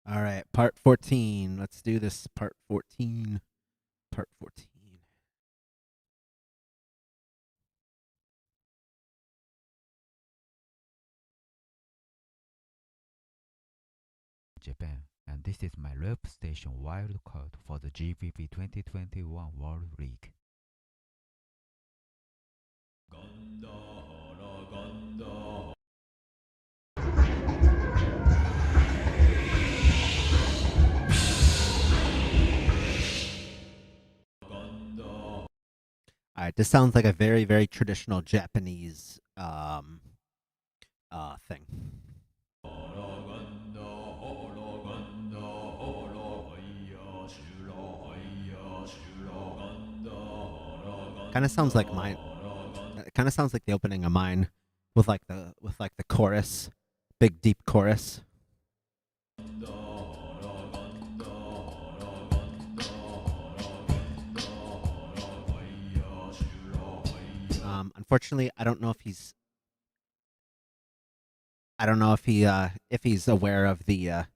All right, part 14. Let's do this. Part 14. Part 14. Japan, and this is my rep station wildcard for the GBB21 World League. All right, this sounds like a very, very traditional Japanese thing. Kind of sounds like mine. It kind of sounds like the opening of mine, with like the chorus, big deep chorus. Unfortunately, I don't know if he's. I don't know if he's aware of the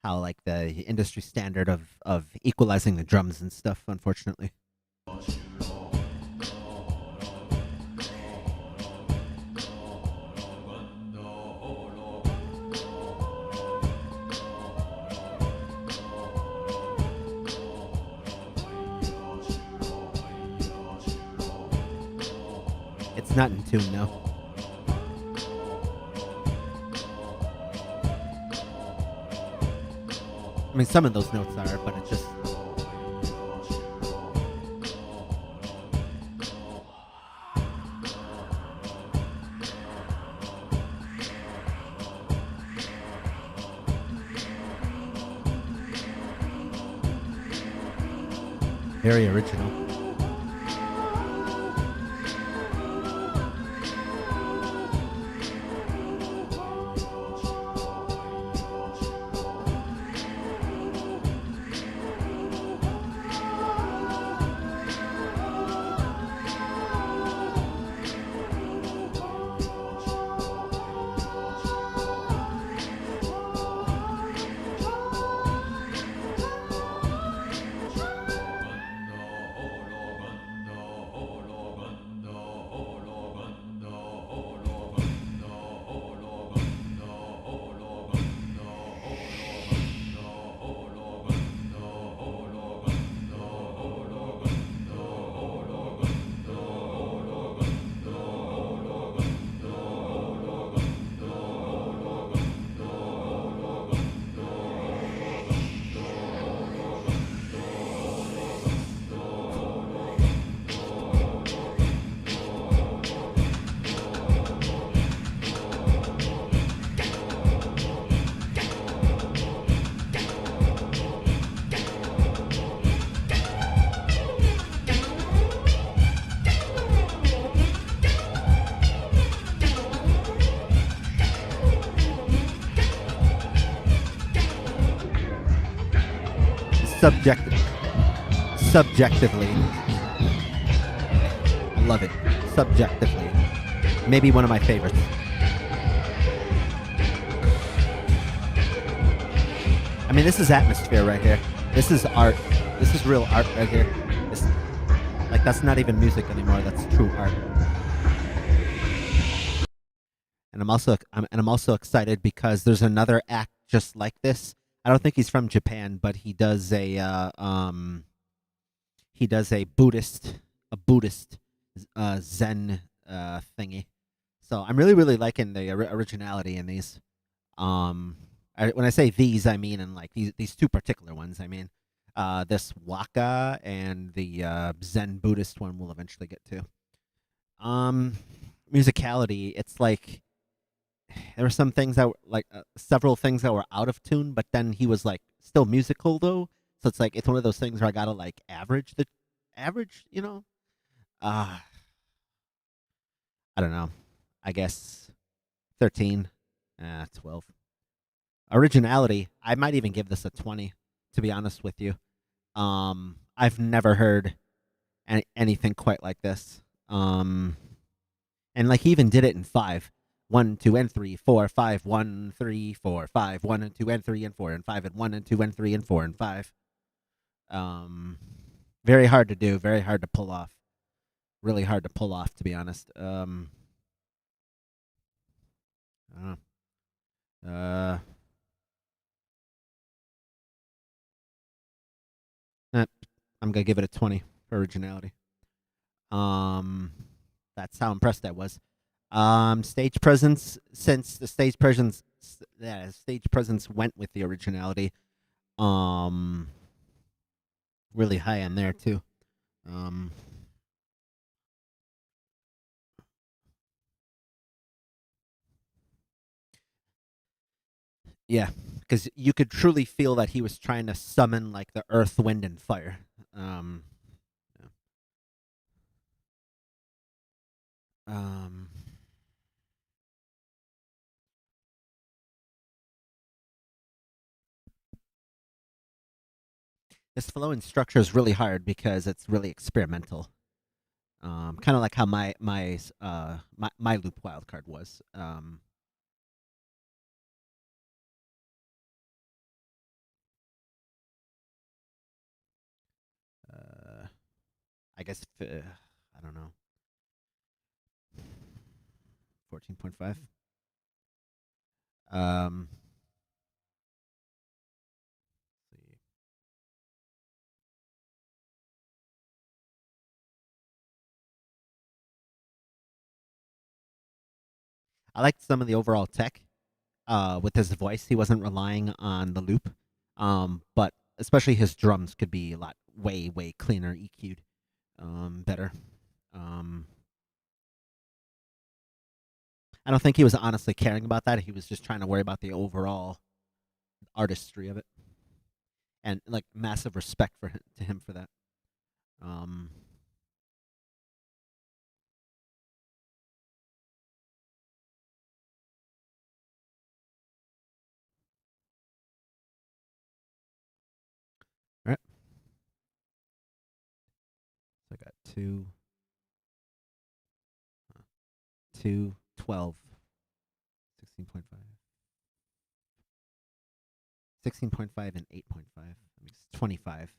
how like the industry standard of equalizing the drums and stuff. Unfortunately. It's not in tune, no. I mean, some of those notes are, but it's just. Very original. Subjective. Subjectively. I love it. Subjectively. Maybe one of my favorites. I mean, this is atmosphere right here. This is art. This is real art right here. This, like, that's not even music anymore. That's true art. And I'm also excited because there's another act just like this. I don't think he's from Japan, but he does a Buddhist Zen thingy. So I'm really liking the originality in these. When I say these, I mean in like these two particular ones. I mean this Waka and the Zen Buddhist one we'll eventually get to. Um, Musicality, it's like there were some things that were like several things that were out of tune, but then he was like still musical though. So it's like it's one of those things where I gotta like average, you know. Uh I don't know. I guess 13, 12. Originality, I might even give this a 20. To be honest with you, I've never heard anything quite like this. And like he even did it in 5. 1, 2, and 3, 4, 5, 1, 3, 4, 5, 1, and 2, and 3, and 4, and 5, and 1, and 2, and 3, and 4, and 5. Very hard to do, very hard to pull off. Really hard to pull off, to be honest. I don't know. I'm gonna give it a 20 for originality. That's how impressed I was. Stage presence, since the stage presence went with the originality. Really high on there too. Yeah, because you could truly feel that he was trying to summon like the earth, wind, and fire. Yeah. This flow and structure is really hard because it's really experimental. Kind of like how my loop wildcard was. I guess I don't know. 14.5. See. I liked some of the overall tech. With his voice, he wasn't relying on the loop. But especially his drums could be a lot way cleaner, EQ'd, better. I don't think he was honestly caring about that. He was just trying to worry about the overall artistry of it, and like massive respect to him for that. All right. So I got 2, 12, 16.5. 16.5 and 8.5. That makes 25.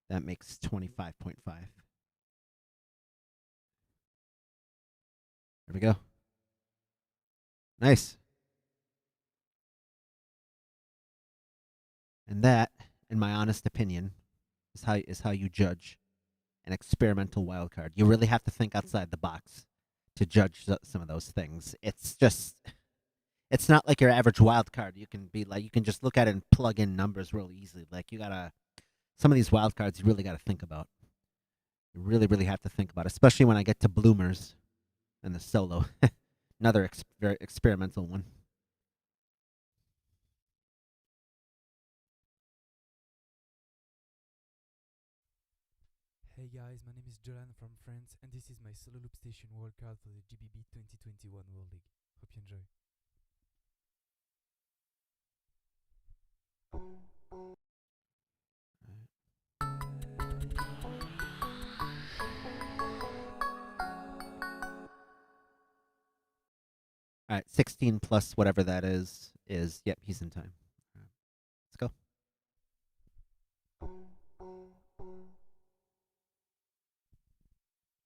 That makes 25.5. There we go. Nice. And that, in my honest opinion, is how you judge an experimental wildcard. You really have to think outside the box to judge some of those things. It's not like your average wildcard. You can just look at it and plug in numbers real easily. Like some of these wildcards you really gotta think about. You really have to think about, especially when I get to bloomers and the solo. Another very experimental one. Hey guys, my name is Jolan from France, and this is my solo loop station wildcard for the GBB 2021 World League. Hope you enjoy. All right, 16 plus whatever that is yep, he's in time. All right, let's go.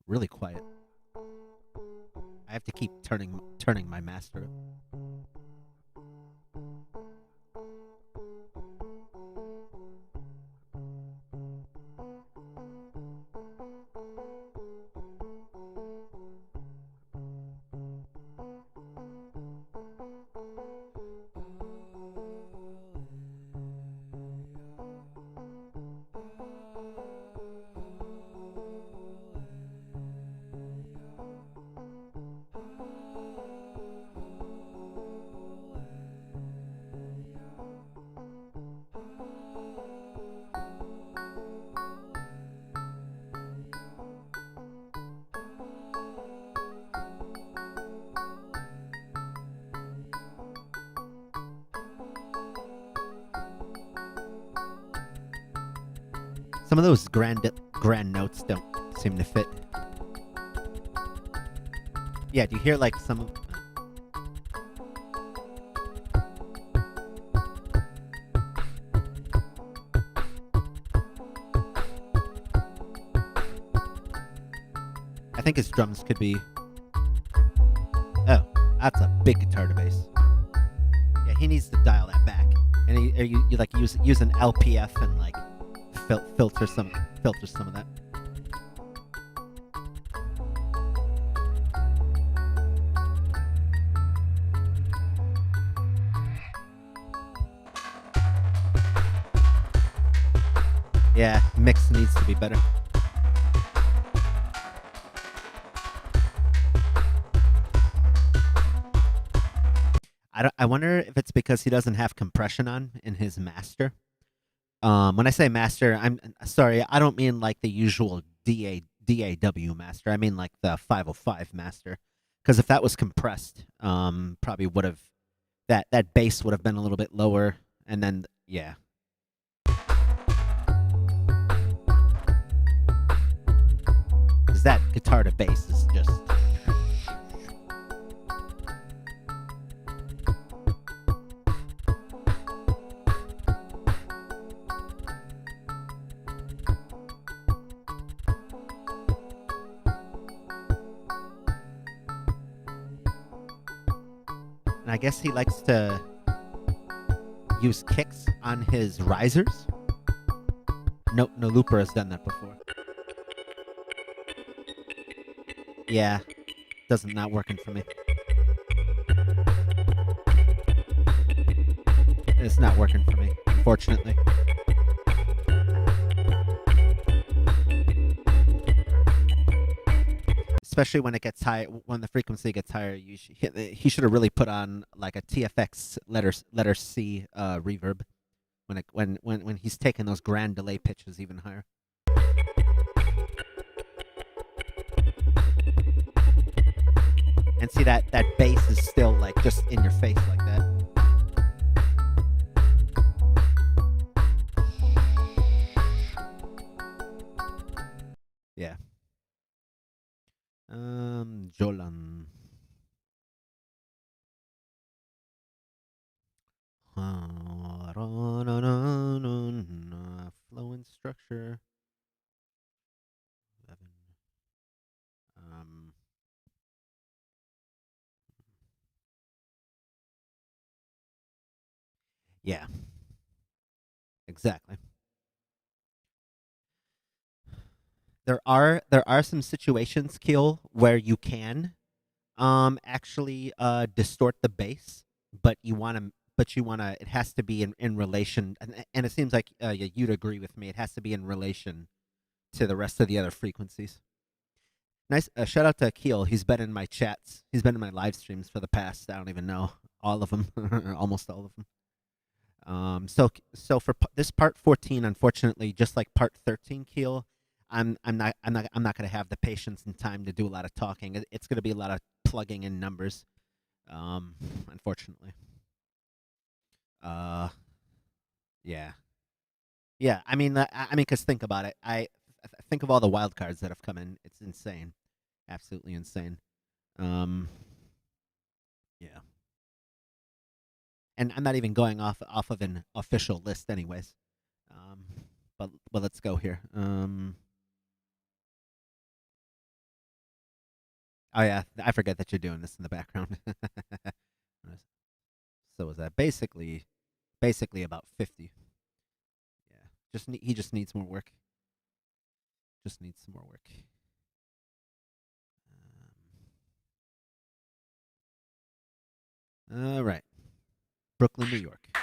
Really quiet. I have to keep turning my master up. Some of those grand notes don't seem to fit. Yeah, do you hear like some? I think his drums could be. Oh, that's a big guitar to bass. Yeah, he needs to dial that back. And you like use an LPF and like filter some of that. Yeah, mix needs to be better. I wonder if it's because he doesn't have compression on in his master. When I say master, I'm sorry, I don't mean like the usual DAW master. I mean like the 505 master. Because if that was compressed, probably would have that bass would have been a little bit lower, and then yeah. Because that guitar to bass is just. I guess he likes to use kicks on his risers. No looper has done that before. Yeah, not working for me. It's not working for me, unfortunately. Especially when it gets high, when the frequency gets higher, he should have really put on like a TFX letter C reverb when he's taking those grand delay pitches even higher. And see that bass is still like just in your face like that. Yeah. Jolan. Flow and structure. 11. Yeah. Exactly. There are some situations, Keel, where you can actually distort the bass, but you want to it has to be in relation, and it seems like you'd agree with me, it has to be in relation to the rest of the other frequencies. Nice shout out to Keel. He's been in my chats, he's been in my live streams for the past, I don't even know, all of them. Almost all of them. So for this part 14, unfortunately, just like part 13, Keel, I'm not going to have the patience and time to do a lot of talking. It's going to be a lot of plugging in numbers, unfortunately. Yeah. I mean, because think about it. I think of all the wild cards that have come in. It's insane, absolutely insane. Yeah. And I'm not even going off of an official list, anyways. But let's go here. Oh yeah, I forget that you're doing this in the background. So is that basically about 50? Yeah, he just needs more work. Just needs some more work. All right, Brooklyn, New York.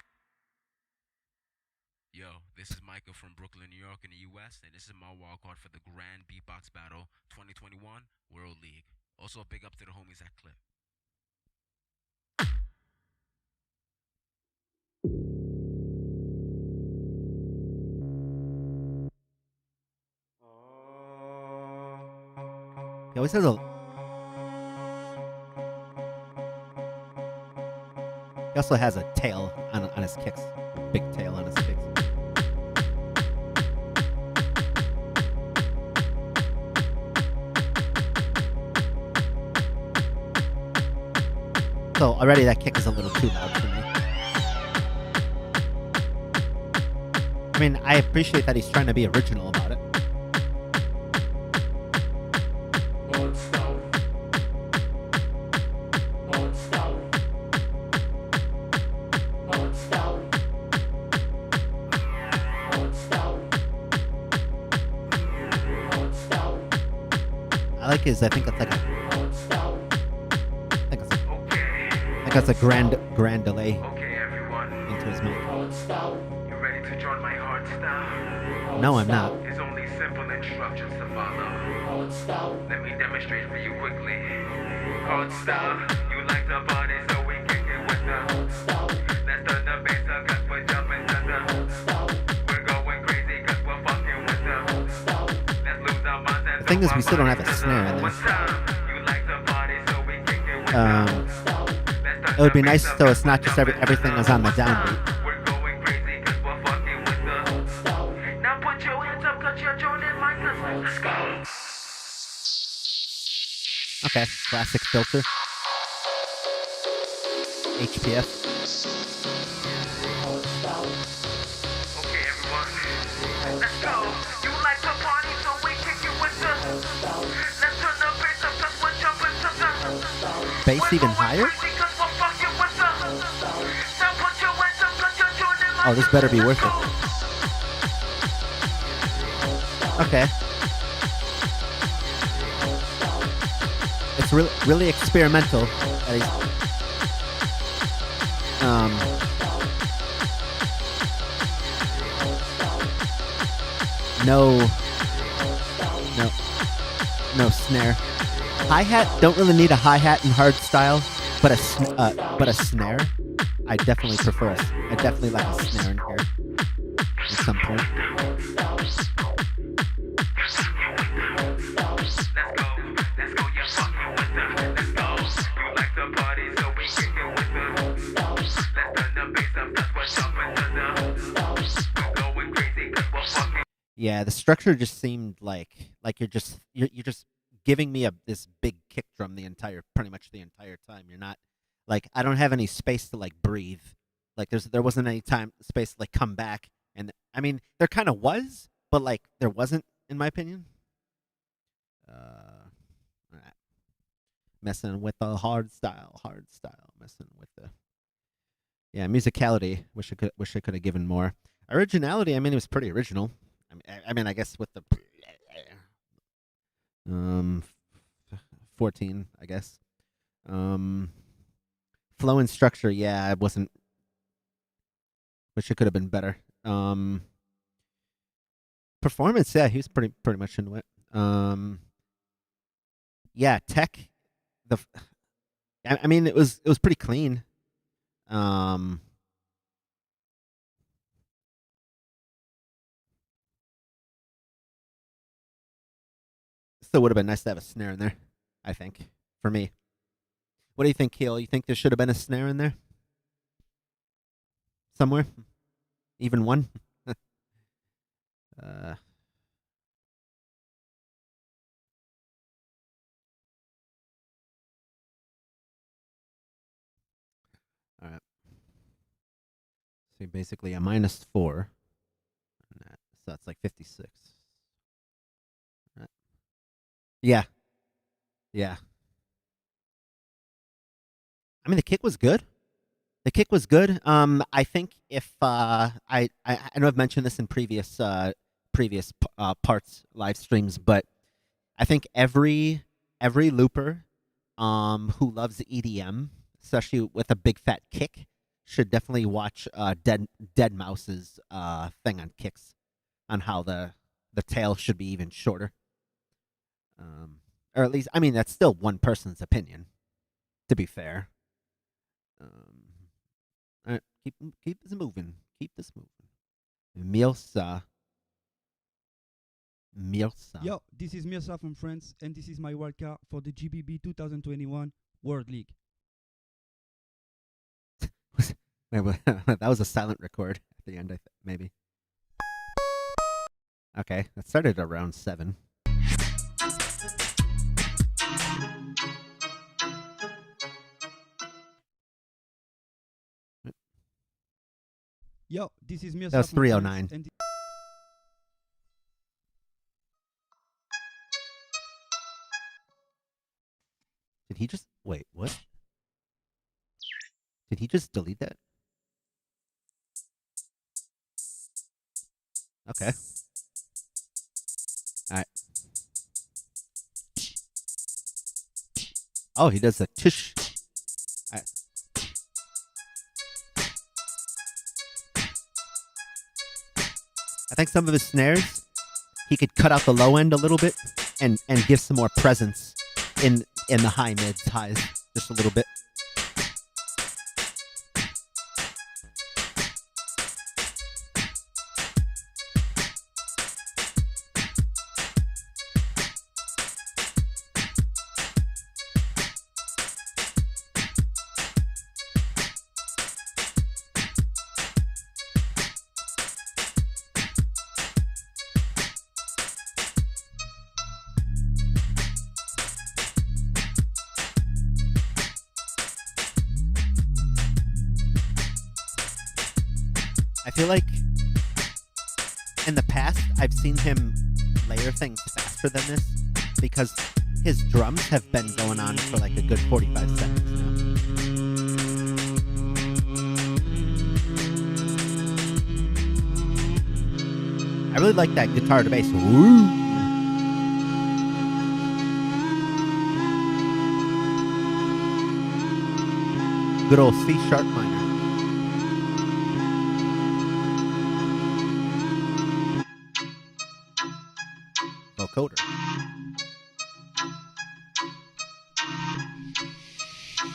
Yo, this is Micah from Brooklyn, New York in the U.S., and this is my wildcard for the Grand Beatbox Battle 2021 World League. Also, a big up to the homies at Clip. He always has a. He also has a tail on his kicks. Big tail on his kicks. So already that kick is a little too loud for me. I mean, I appreciate that he's trying to be original about it. I like his. I think it's like a. I think it's a grand delay Okay, everyone. into his mic. You ready to join my hard style? No, I'm not. It's only simple instructions to follow. Let me demonstrate for you quickly. Hard style. You like the body, so we kick it with the. Let's turn the bass up, cause we're jumping to the. We're going crazy, cause we're fucking with the. Let's lose our minds and The thing is, we still don't have a snare in one there. time. You like the body, so we kick it with the. It would be nice so it's not just everything is on the downbeat. We're going crazy cause we're fucking with the. Now put your hands up cause you're joining my cause. Let's go. Okay, classic filter. HPF. Okay, everyone. Let's go. You like the party, so we kick it with the. Let's turn the bass up cause we're jumping to the. Bass even higher? Oh, this better be worth it. Okay. It's really experimental. That he's, no snare. Hi-hat, don't really need a hi-hat in hard style, but a snare. I definitely prefer it. I definitely like a snare in here at some point. Yeah, the structure just seemed like you're just giving me this big kick drum pretty much the entire time. You're not like, I don't have any space to like breathe. Like there wasn't any space to like come back. And I mean, there kind of was, but like there wasn't, in my opinion. Alright. Messing with the hard style, messing with the musicality. Wish I could have given more. Originality, I mean, it was pretty original. I mean, I guess with the 14, I guess. Flow and structure, yeah, I wasn't. Wish it could have been better. Performance, yeah, he was pretty much into it. Yeah, tech. I mean, it was pretty clean. Still would have been nice to have a snare in there, I think, for me. What do you think, Keel? You think there should have been a snare in there? Somewhere? Even one? All right. So basically a -4. So that's like 56. All right. Yeah. Yeah. I mean, the kick was good. I think if I know I've mentioned this in previous parts live streams, but I think every looper who loves EDM, especially with a big fat kick, should definitely watch Dead Mouse's thing on kicks, on how the tail should be even shorter. Or at least, I mean, that's still one person's opinion, to be fair. All right, keep this moving. Milz. Yo, this is Milz from France, and this is my wildcard for the GBB 2021 World League. That was a silent record at the end, maybe. Okay, that started around 7. Yo, this is Milz. That was from 309. France, and Did he just wait? What? Did he just delete that? Okay. All right. Oh, he does a tish. All right. I think some of his snares, he could cut out the low end a little bit and give some more presence in the high mids, highs, just a little bit. I feel like in the past I've seen him layer things faster than this because his drums have been going on for like a good 45 seconds now. I really like that guitar to bass. Woo! Good old C sharp minor. Vocoder.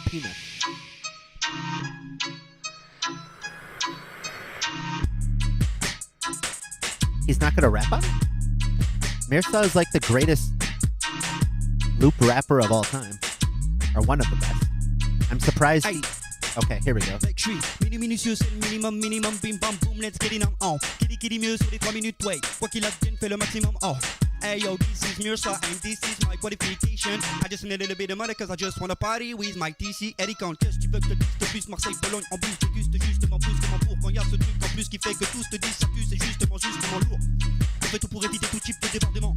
Peanut. He's not gonna rap on it? Mirza is like the greatest loop rapper of all time. Or one of the best. I'm surprised he... Okay, here we go. Like tree, minutieux, c'est le minimum, minimum, bim bam boom, let's get it on. Kitty mieux sur les 3 minutes, wait. Quoi qu'il advienne, fais le maximum, oh. Hey yo, this is Mirza and this is my qualification. I just need a little bit of money cause I just wanna party with my TC Eric. Qu'est-ce que tu veux que je te dise de plus? Marseille, Bologne, en bus, déguste justement plus que mon bourg. Quand y'a ce truc en plus qui fait que tous te disent ça pue, c'est justement lourd. On fait tout pour éviter tout type de débordement.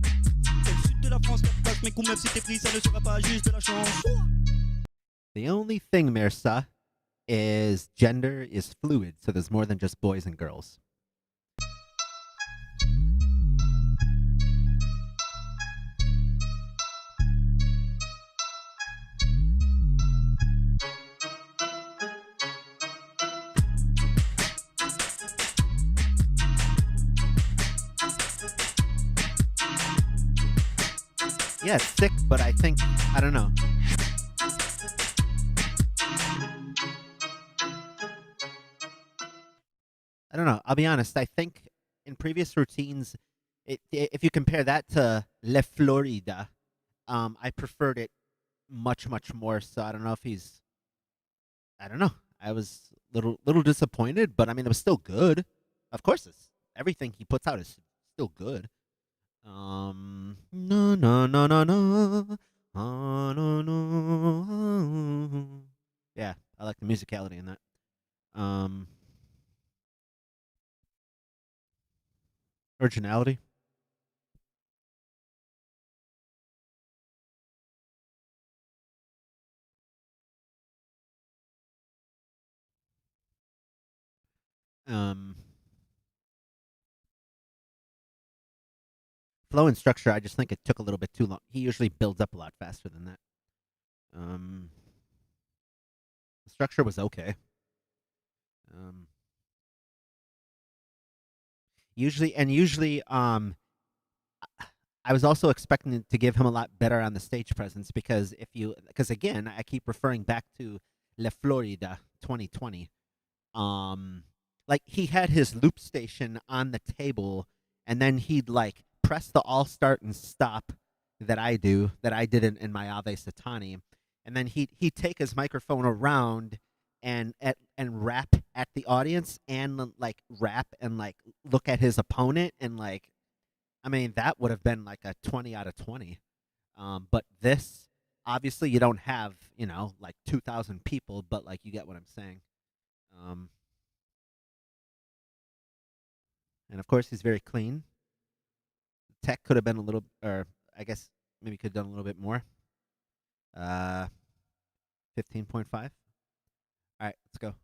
C'est le sud de la France, passe, mais quand même si t'es pris, ça ne sera pas juste de la chance. The only thing, Mirza, is gender is fluid, so there's more than just boys and girls. Yeah, it's sick, but I think, I don't know. I don't know. I'll be honest. I think in previous routines, if you compare that to Le Florida, I preferred it much more. So I don't know if he's. I don't know. I was little disappointed, but I mean it was still good. Of course, everything he puts out is still good. No. Yeah, I like the musicality in that. Originality. Flow and structure, I just think it took a little bit too long. He usually builds up a lot faster than that. The structure was okay. Usually, I was also expecting to give him a lot better on the stage presence because again, I keep referring back to La Florida 2020. Like he had his loop station on the table, and then he'd like press the all start and stop that I did in my Ave Satani, and then he'd take his microphone around and rap at the audience and like rap and like look at his opponent and like, I mean that would have been like a 20 out of 20. But this obviously you don't have like 2,000 people, but like you get what I'm saying. And of course he's very clean. Tech could have been a little, or I guess maybe could have done a little bit more. 15.5. All right, let's go.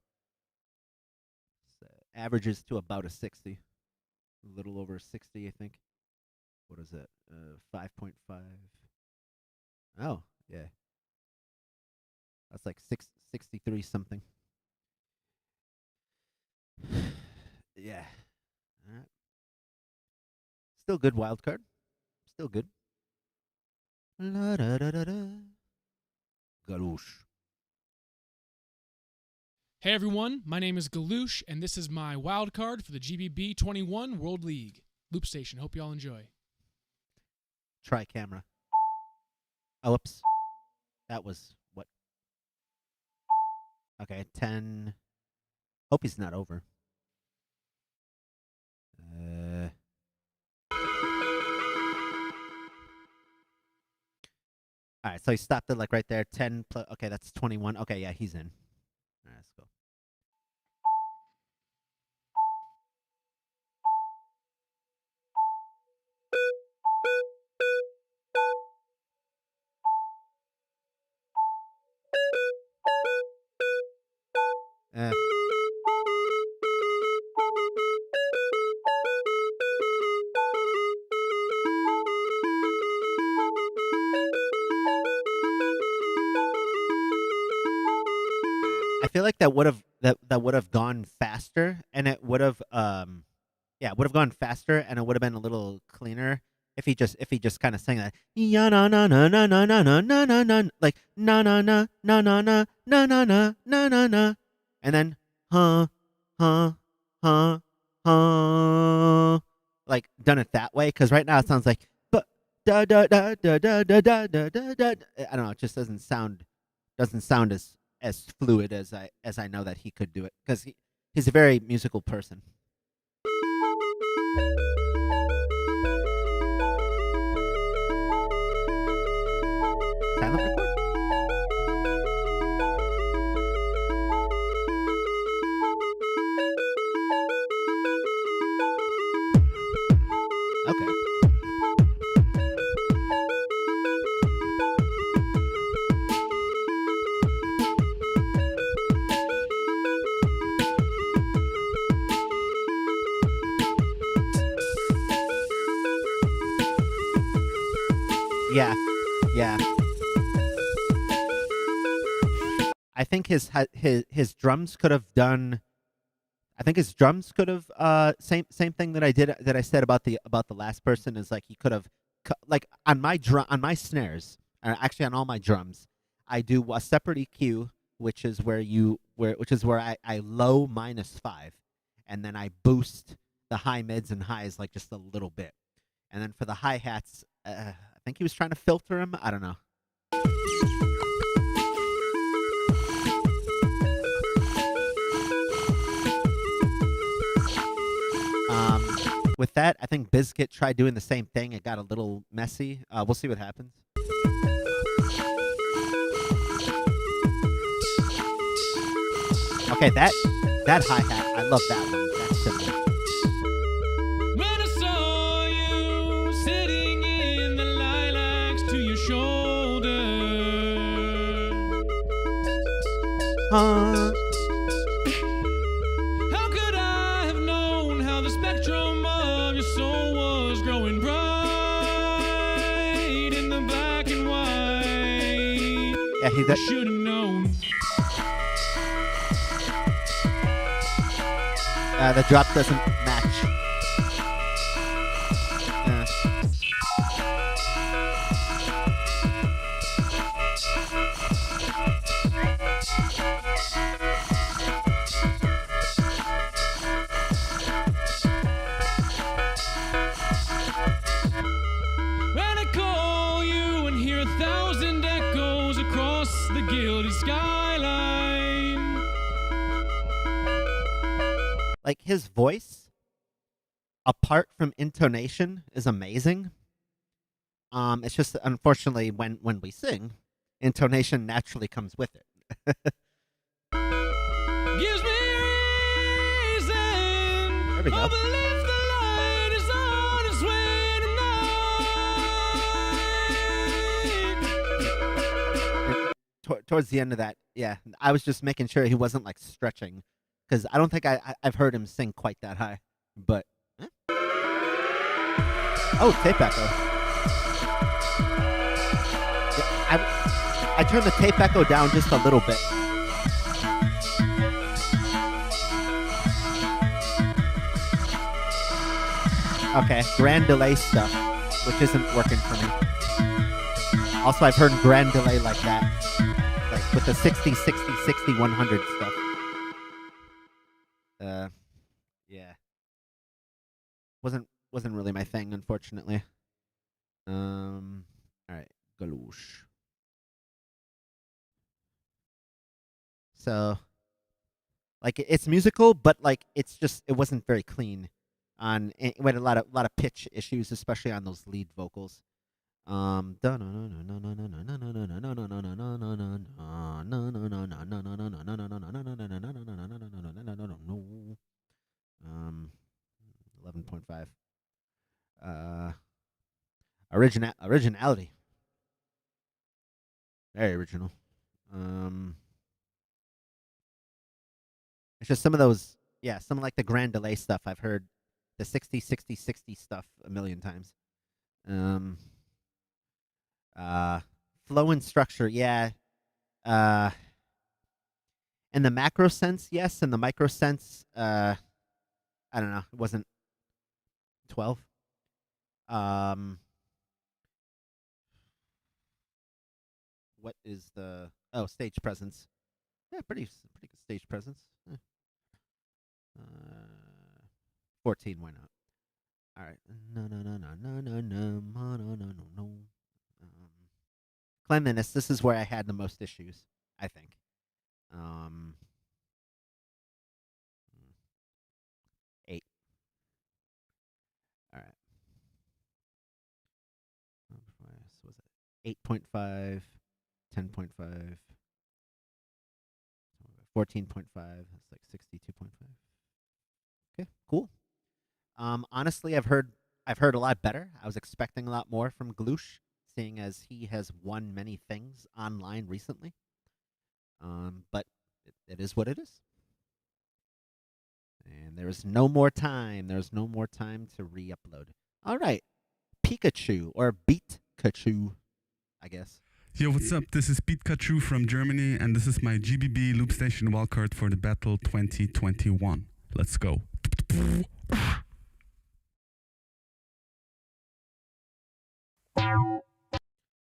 Averages to about a 60. A little over 60, I think. What is it? 5.5. Oh, yeah. That's like 63 something. Yeah. All right. Still good wild card. Still good. La da da da da. Galouche. Hey everyone, my name is Galouche, and this is my wild card for the GBB21 World League. Loop Station, hope you all enjoy. Try camera. Oh, whoops. That was what? Okay, 10. Hope he's not over. All right, so he stopped it like right there. 10 plus. Okay, that's 21. Okay, yeah, he's in. All right, let's go. I feel like that would have gone faster, and it would have would have gone faster, and it would have been a little cleaner if he just kind of sang that ya na na na na na na na na na na like na na na na na na na na na na na na, and then huh like done it that way, because right now it sounds like but da da da da da da da da da. I don't know, it just doesn't sound as fluid as I know that he could do it, because he's a very musical person. Silent record? Okay. Yeah. I think his drums could have done. I think his drums could have same thing that I said about the last person, is like he could have like on my snares, actually on all my drums, I do a separate EQ, which is where I low -5, and then I boost the high mids and highs like just a little bit, and then for the hi hats, I think he was trying to filter him. I don't know. With that, I think Bizkit tried doing the same thing. It got a little messy. We'll see what happens. Okay, that hi-hat, I love that one. That's simple. When I saw you sitting in the lilacs to your shoulder, how could I have known how the spectrum of your soul was growing bright in the black and white? Yeah, I should have known. The drop doesn't match. When I call you and hear 1,000 echoes across the gilded skyline. Like his voice, apart from intonation, is amazing. It's just unfortunately when we sing, intonation naturally comes with it. Gives me reason. There we go. I believe the light is on its way tonight. towards the end of that, yeah, I was just making sure he wasn't like stretching, because I don't think I've heard him sing quite that high. But oh, tape echo. Yeah, I turned the tape echo down just a little bit. Okay, grand delay stuff, which isn't working for me. Also, I've heard grand delay like that, like with the 60, 60, 60, 100 stuff. Yeah, wasn't really my thing, unfortunately. All right, galoosh. So, like, it's musical, but like it wasn't very clean. It had a lot of pitch issues, especially on those lead vocals. Um, 11.5. Originality. Very original. It's just some of those, yeah, some like the grand delay stuff. I've heard the 60, 60, 60 stuff a million times. Flow and structure, yeah. In the macro sense, yes. In the micro sense, I don't know. It wasn't 12. What is the stage presence? Yeah, pretty good stage presence. 14, why not? All right. No. Cleanliness. This is where I had the most issues, I think. 8. All right. So was it 8.5, 10.5, 14.5? That's like 62.5. Okay, cool. Honestly, I've heard a lot better. I was expecting a lot more from Galoosh, seeing as he has won many things online recently. But it is what it is. And there's no more time. There's no more time to re-upload. All right, Pikachu or Beatkachu, I guess. Yo, what's up? This is Pikachu from Germany, and this is my GBB Loop Station wildcard for the Battle 2021. Let's go.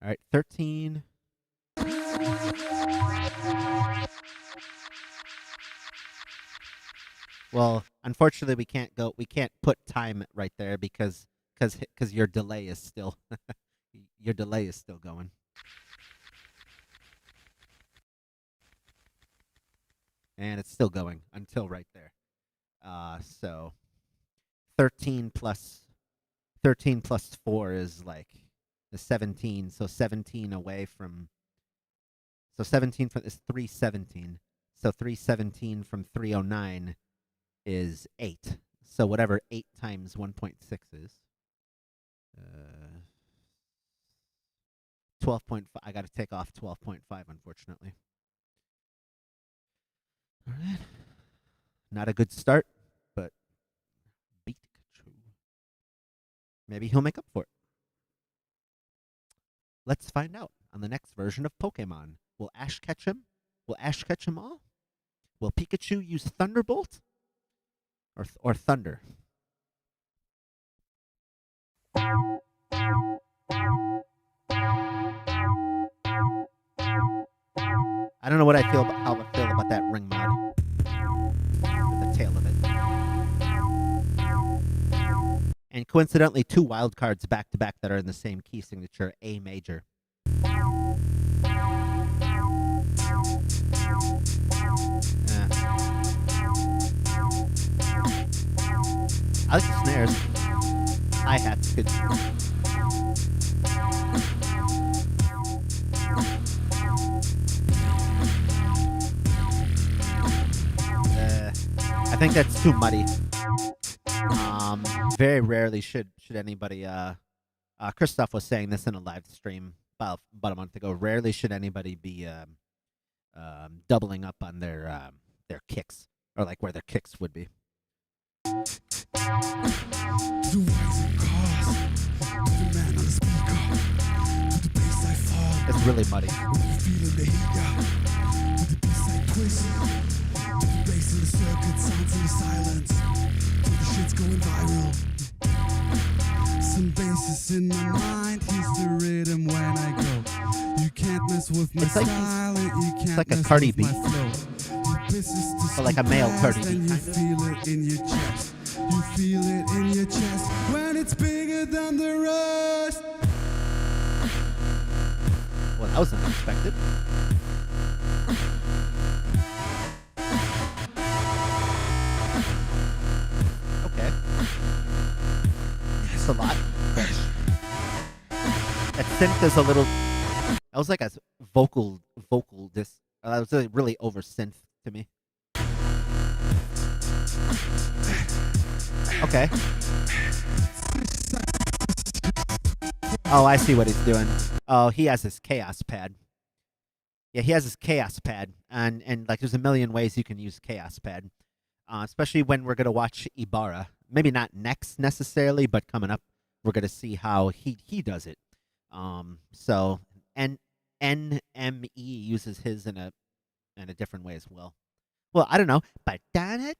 All right, 13. Well, unfortunately, we can't put time right there because your delay is still going. And it's still going until right there. So 13 plus 4 is like the 17. So 17 away from. So 17 is 317. So 317 from 309 is 8. So whatever 8 times 1.6 is. 12.5. I got to take off 12.5, unfortunately. All right. Not a good start, but Pikachu. Maybe he'll make up for it. Let's find out on the next version of Pokemon. Will Ash catch him? Will Ash catch them all? Will Pikachu use Thunderbolt? Or Thunder? I don't know what how I feel about that ring mod. The tail of it. And coincidentally, 2 wild cards back to back that are in the same key signature, A major. I like the snares. Hi-hats, good. I think that's too muddy. Very rarely should anybody. Christoph was saying this in a live stream. about a month ago. Rarely should anybody be doubling up on their kicks, or like where their kicks would be. It's really muddy. Some bases in my mind, he's the rhythm when I go. You can't mess with my style, and you can't like a mess Cardi with B. my flow. But like a male Cardi B, and you kind of. feel it in your chest. You feel it in your chest when it's bigger than the rest. Well, that was unexpected. Okay. It's a lot. That synth is a little. That was like a vocal disc. That was really over synth to me. Okay. Oh, I see what he's doing. Oh, he has his chaos pad. Yeah, he has his chaos pad, and like there's a million ways you can use chaos pad, especially when we're gonna watch Ibarra. Maybe not next necessarily, but coming up, we're gonna see how he does it. So NME uses his in a different way as well. Well, I don't know. I don't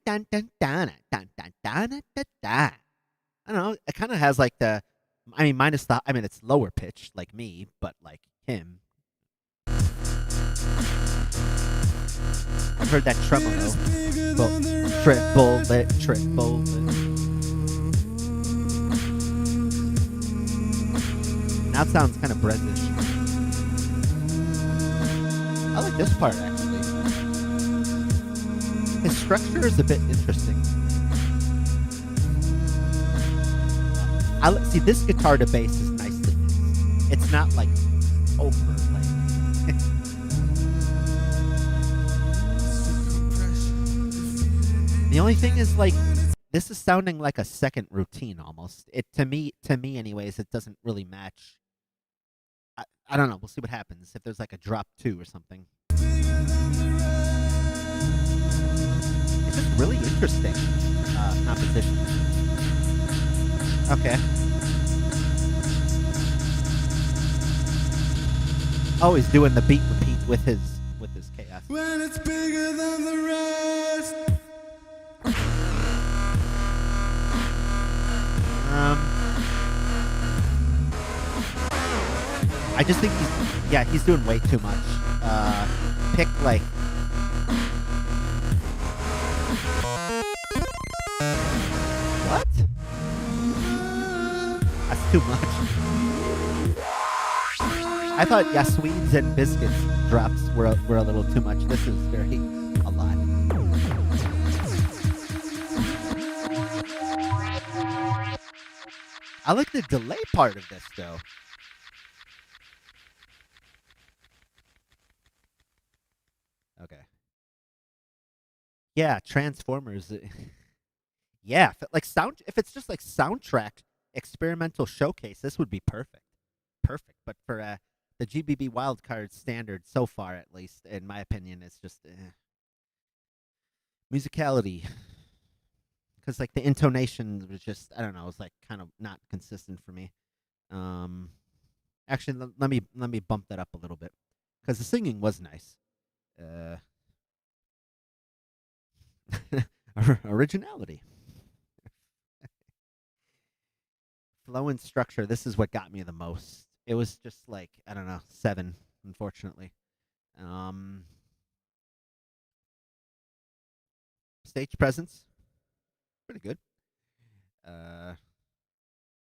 know. It kind of has like the. I mean, minus the. I mean, it's lower pitch like me, but like him. I've heard that tremolo. Triple lit. Now it sounds kind of British. I like this part actually. His structure is a bit interesting. See, this guitar to bass is nice to mix. It's not like over like. The only thing is like this is sounding like a second routine almost. It to me anyways, it doesn't really match. I don't know. We'll see what happens if there's like a drop 2 or something. It's just really interesting composition. Okay. Oh, he's doing the beat repeat with his chaos. When it's bigger than the rest. I just think he's doing way too much. Pick like. What? That's too much. I thought Swedes and Biscuits drops were a little too much. This is very a lot. I like the delay part of this though. Okay. Yeah, Transformers. Yeah, if it's just like soundtrack experimental showcase, this would be perfect. Perfect. But for the GBB wildcard standard so far, at least in my opinion, it's just musicality. Because like the intonation was just, I don't know, it was like kind of not consistent for me. Actually, let me bump that up a little bit because the singing was nice. Originality. Flow and structure. This is what got me the most. It was just like, I don't know, 7, unfortunately. Stage presence. Pretty good.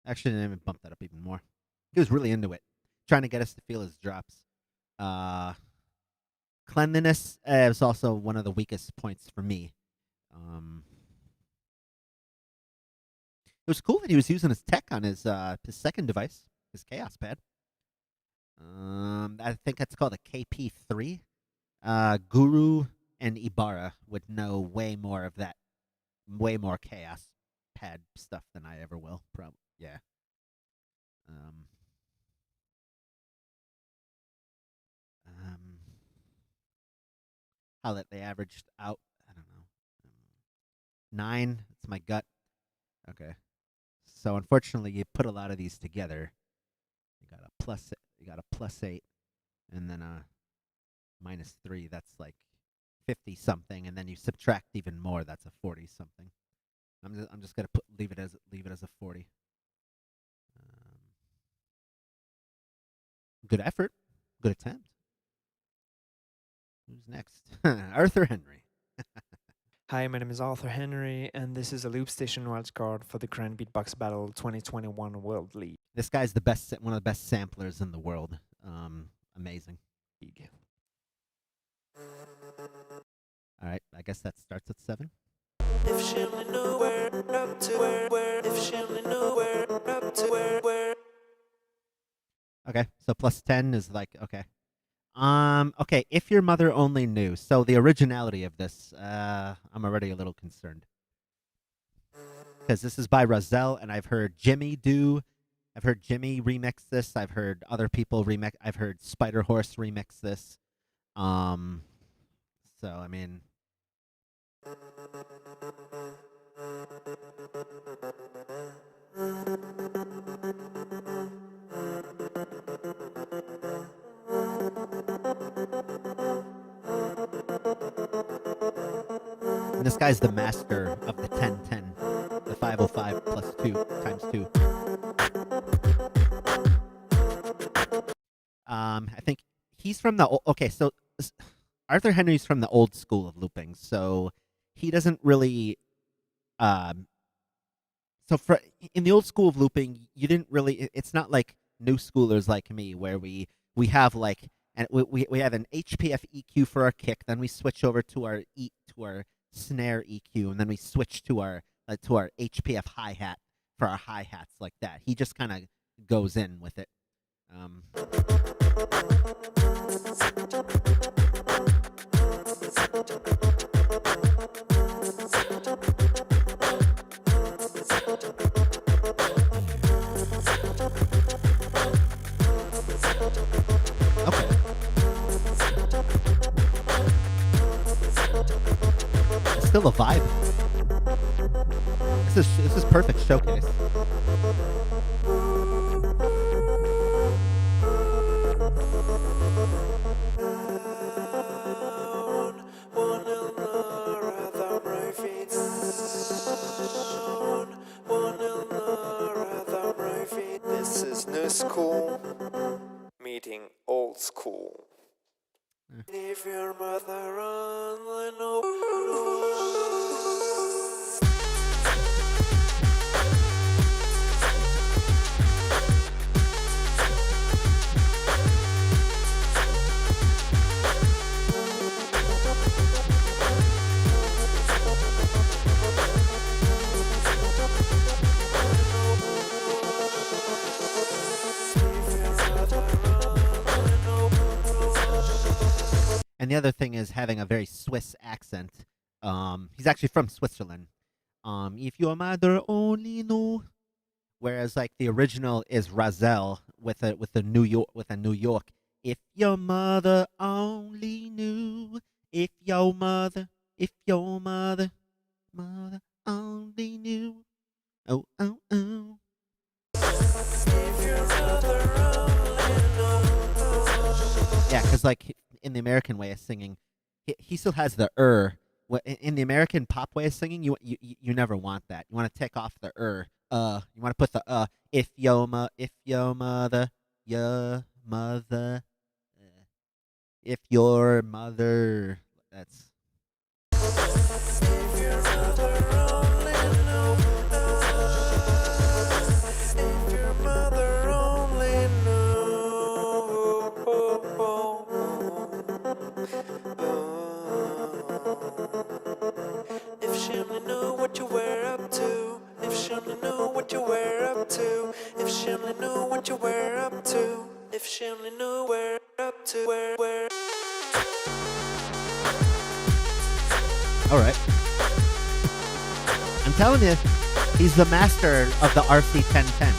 Actually, I didn't even bump that up even more. He was really into it, trying to get us to feel his drops. Cleanliness was also one of the weakest points for me. It was cool that he was using his tech on his second device, his Chaos Pad. I think that's called a KP3. Guru and Ibarra would know way more of that, way more Chaos Pad stuff than I ever will. Yeah. how that they averaged out. I don't know. 9. It's my gut. Okay. So unfortunately, you put a lot of these together. You got a plus. You got a +8, and then a -3. That's like 50 something, and then you subtract even more. That's a 40 something. I'm just gonna leave it as a 40. Good effort. Good attempt. Who's next? Arthur Henry. Hi, my name is Arthur Henry, and this is a Loop Station wildcard for the Grand Beatbox Battle 2021 World League. This guy's the best, one of the best samplers in the world. Amazing. All right, I guess that starts at 7. If she only knew where up to where, if she only knew where up to where. Okay, so +10 is like, okay. Okay, if your mother only knew. So the originality of this, I'm already a little concerned. Because this is by Rozelle, and I've heard Jimmy remix this. I've heard other people remix. I've heard Spider Horse remix this. So I mean, and this guy's the master of the 10-10, the 505 plus 2 times 2. I think he's from the okay. So Arthur Henry's from the old school of looping, so he doesn't really. So in the old school of looping, you didn't really. It's not like new schoolers like me, where we have like, and we have an HPF EQ for our kick, then we switch over to our snare EQ, and then we switch to our HPF hi hat for our hi hats like that. He just kind of goes in with it. Okay. It's still a vibe. This is perfect showcase. This is new school meeting old school. If your mother only And the other thing is having a very Swiss accent. He's actually from Switzerland. If your mother only knew, whereas like the original is Rozelle with a New York. If your mother only knew. If your mother only knew. Oh oh oh. Yeah, because like in the American way of singing, he still has the In the American pop way of singing, you never want that. You want to take off the You want to put the if your mother, if your mother, that's. If she only knew what you were up to. If she only knew what you were up to. If she only knew what you were up to. If she only knew where up to where. All right. I'm telling you, he's the master of the RC 1010.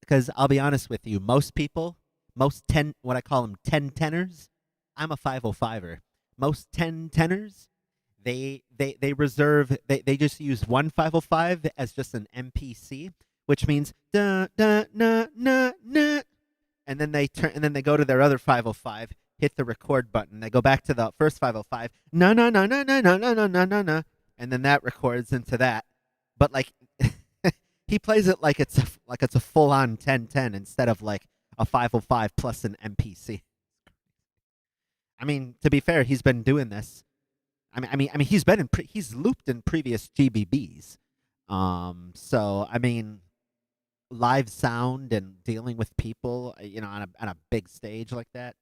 because I'll be honest with you, most people, most 10, what I call them 10 tenors, I'm a 505er. Most 10 tenors, they reserve, they just use one 505 as just an MPC, which means da da na na na, and then they go to their other 505, hit the record button, they go back to the first 505, na na na na na na na na na na na, and then that records into that. But like he plays it like it's a full on 10-10 instead of like a 505 plus an MPC. I mean, to be fair, he's been doing this. I mean, he's looped in previous GBBs. So I mean, live sound and dealing with people, on a big stage like that.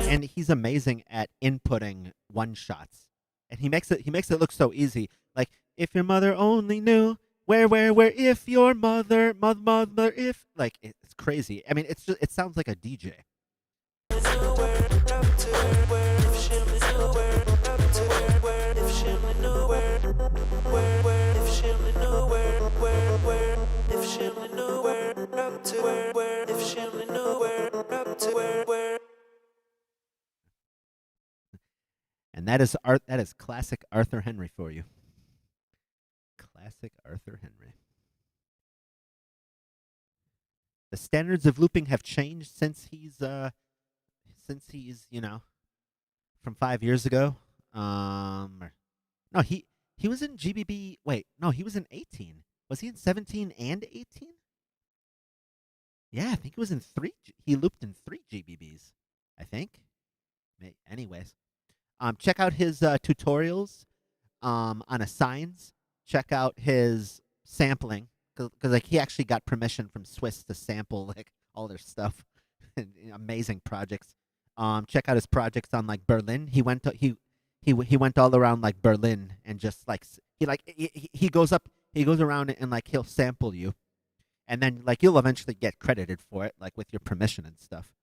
And he's amazing at inputting one shots, and he makes it look so easy. Like, if your mother only knew where if your mother if, like, it's crazy. I mean, it sounds like a DJ. And that is classic Arthur Henry for you. Classic Arthur Henry. The standards of looping have changed since he's from 5 years ago. No, he was in GBB. Wait, no, he was in 18. Was he in 17 and 18? Yeah, I think it was in 3. He looped in 3 GBBs, I think. Anyways, check out his tutorials on assigns. Check out his sampling, because like he actually got permission from Swiss to sample like all their stuff. Amazing projects. Check out his projects on like Berlin. He went all around like Berlin and just like he goes around and like he'll sample you, and then like you'll eventually get credited for it, like with your permission and stuff.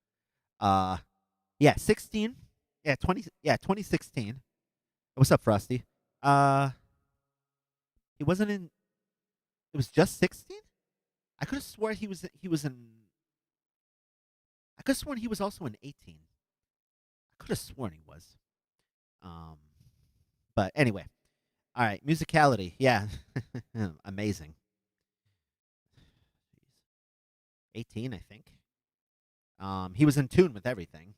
16. 2016. What's up, Frosty? He wasn't in. It was just 16. I could have sworn he was in. I could have sworn he was also in 18. I could have sworn he was. But anyway, all right. Musicality, yeah, amazing. 18, I think. He was in tune with everything.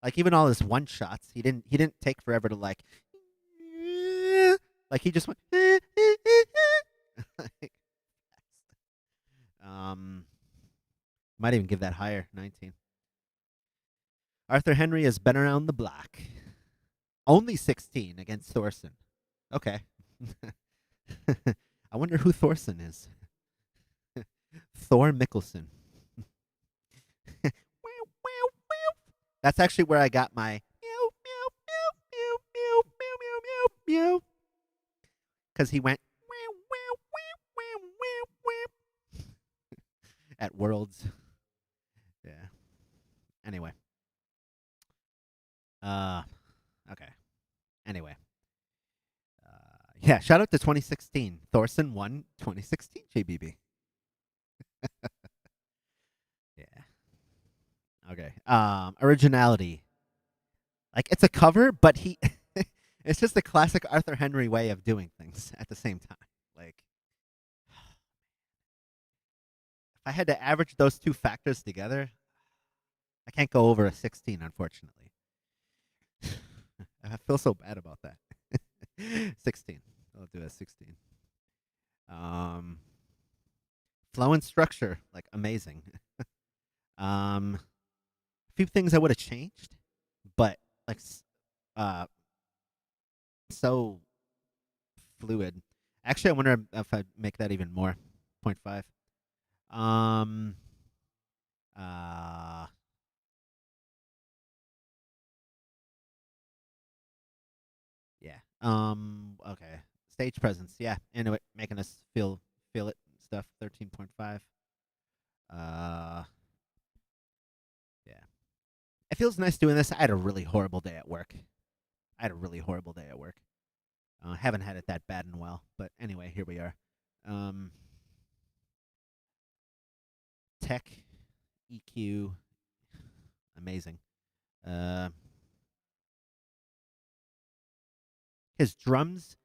Like even all his one shots, he didn't take forever to like he just went. Might even give that higher, 19. Arthur Henry has been around the block. Only 16 against Thorson. Okay. I wonder who Thorson is. Thor Mickelson. That's actually where I got my meow, meow, meow, meow, meow, meow, meow, meow, meow. Because he went meow, meow, meow, meow, meow, meow. At Worlds. Yeah. Anyway. Okay. Anyway. Yeah, shout out to 2016. Thorson won 2016 JBB. Yeah. Okay. Originality. Like it's a cover, but it's just a classic Arthur Henry way of doing things at the same time. Like if I had to average those two factors together, I can't go over a 16, unfortunately. I feel so bad about that. 16. I'll do a 16. Flow and structure, like amazing. A few things I would have changed, but like so fluid. Actually, I wonder if I'd make that even more. 0.5. Yeah. Okay. Stage presence. Yeah. Anyway, making us feel it and stuff. 13.5. Yeah. It feels nice doing this. I had a really horrible day at work. Haven't had it that bad in a while, but anyway, here we are. Tech, EQ, amazing. His drums,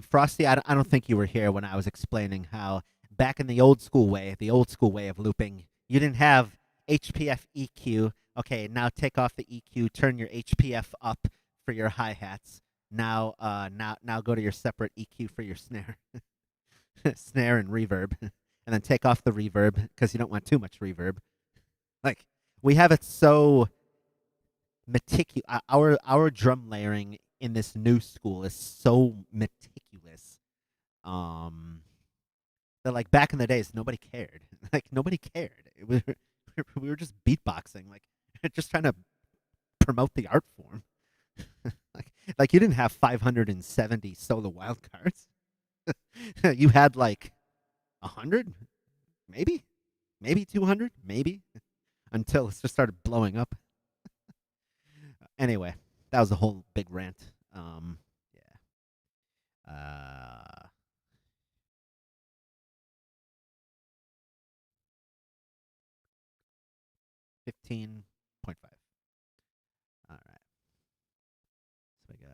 Frosty. I don't think you were here when I was explaining how back in the old school way of looping, you didn't have HPF EQ. Okay, now take off the EQ, turn your HPF up for your hi-hats. Now go to your separate EQ for your snare. Snare and reverb. And then take off the reverb because you don't want too much reverb. Like, we have it so meticulous. Our drum layering in this new school is so meticulous. That like back in the days, nobody cared. Like, nobody cared. We were just beatboxing, like just trying to promote the art form. like you didn't have 570 solo wildcards. You had like 100, maybe 200, maybe, until it just started blowing up. Anyway, that was a whole big rant. Yeah. 15.5. All right. So we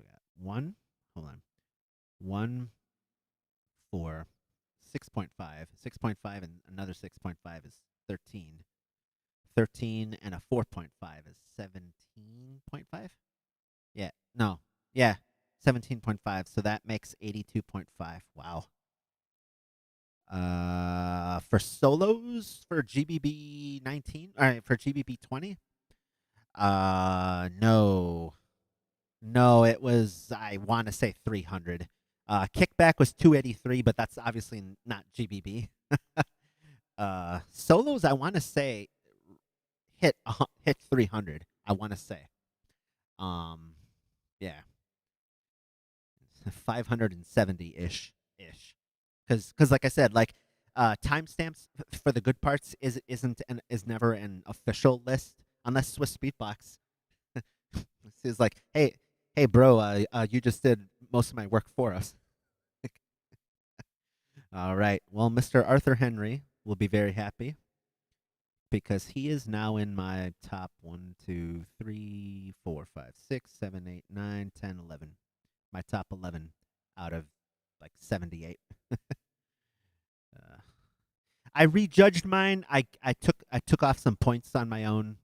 got one. Hold on. 1, 4, 6.5. 6.5 and another 6.5 is 13. 13 and a 4.5 is 17.5? Yeah. No. Yeah. 17.5. So that makes 82.5. Wow. For solos for GBB19, all right, for GBB20, no, it was, I want to say 300. Kickback was 283, but that's obviously not GBB. Solos, I want to say hit 300. I want to say, yeah, 570-ish. Because like I said, like timestamps for the good parts is never an official list unless Swiss Beatbox is like, hey bro, you just did most of my work for us. All right, well, Mr. Arthur Henry will be very happy because he is now in my top 1, 2, 3, 4, 5, 6, 7, 8, 9, 10, 11. My top 11 out of like 78. I rejudged mine. I took off some points on my own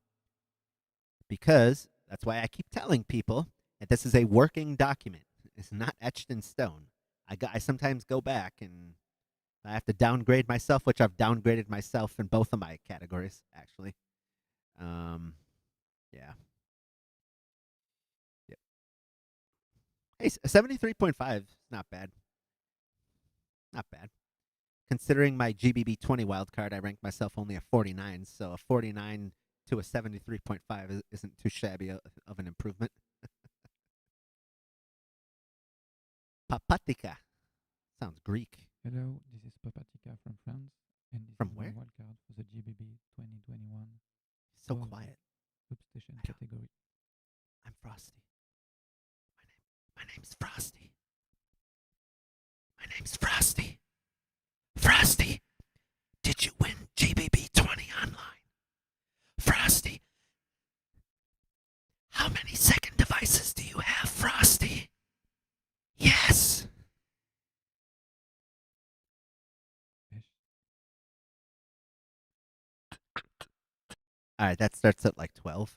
because that's why I keep telling people that this is a working document. It's not etched in stone. I sometimes go back and I have to downgrade myself, which I've downgraded myself in both of my categories actually. Yeah. Yep. Hey, 73.5 is not bad. Not bad. Considering my GBB20 wildcard, I ranked myself only a 49, so a 49 to a 73.5 isn't too shabby of an improvement. Papatika. Sounds Greek. Hello, this is Papatika from France, and this From is where? my wildcard for the GBB 2021 So World quiet. Loop Station I don't- category. I'm Frosty. My name's Frosty. My name's Frosty. Frosty, did you win GBB20 online? Frosty, how many second devices do you have, Frosty? Yes. All right, that starts at like 12.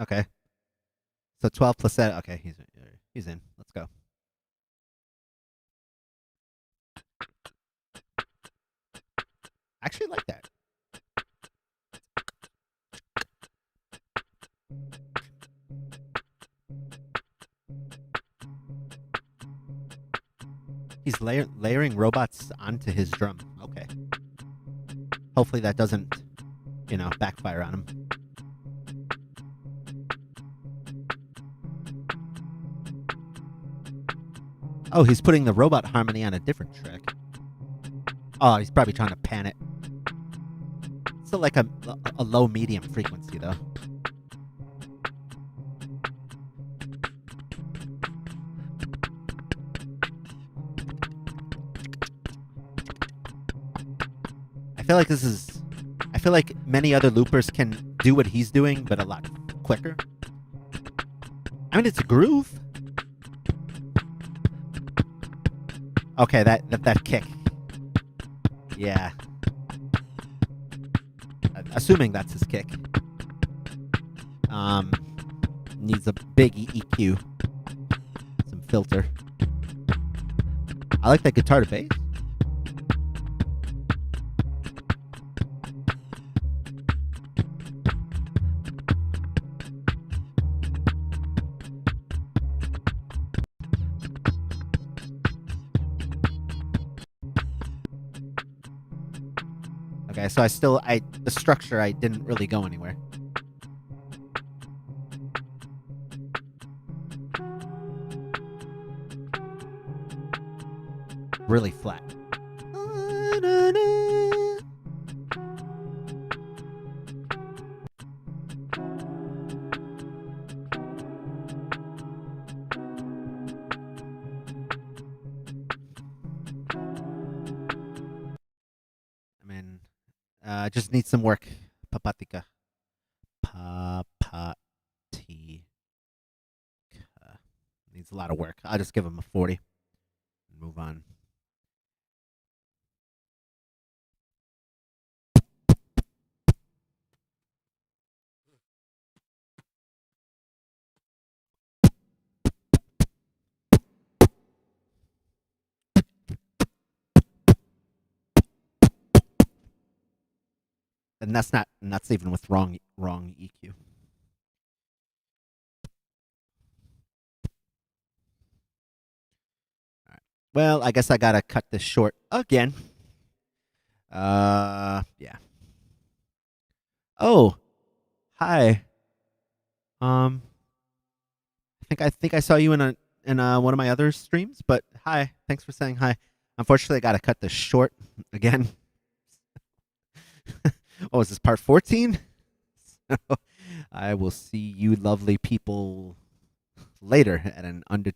Okay. So 12 plus that. Okay, he's in. Let's go. I actually like that. He's layering robots onto his drum. Okay. Hopefully that doesn't, backfire on him. Oh, he's putting the robot harmony on a different track. Oh, he's probably trying to pan it. Still like a low medium frequency though. I feel like many other loopers can do what he's doing, but a lot quicker. I mean, it's a groove. Okay, that kick. Yeah. Assuming that's his kick. Needs a big EQ. Some filter. I like that guitar to bass. Okay, so the structure, I didn't really go anywhere. Really flat. Just needs some work. Papatika. Papatika. Needs a lot of work. I'll just give him a 40. And move on. And that's even with wrong EQ. All right. Well, I guess I gotta cut this short again. Yeah. Oh, hi. I think I saw you in one of my other streams, but hi. Thanks for saying hi. Unfortunately, I gotta cut this short again. Oh, is this part 14? So I will see you lovely people later at an undetermined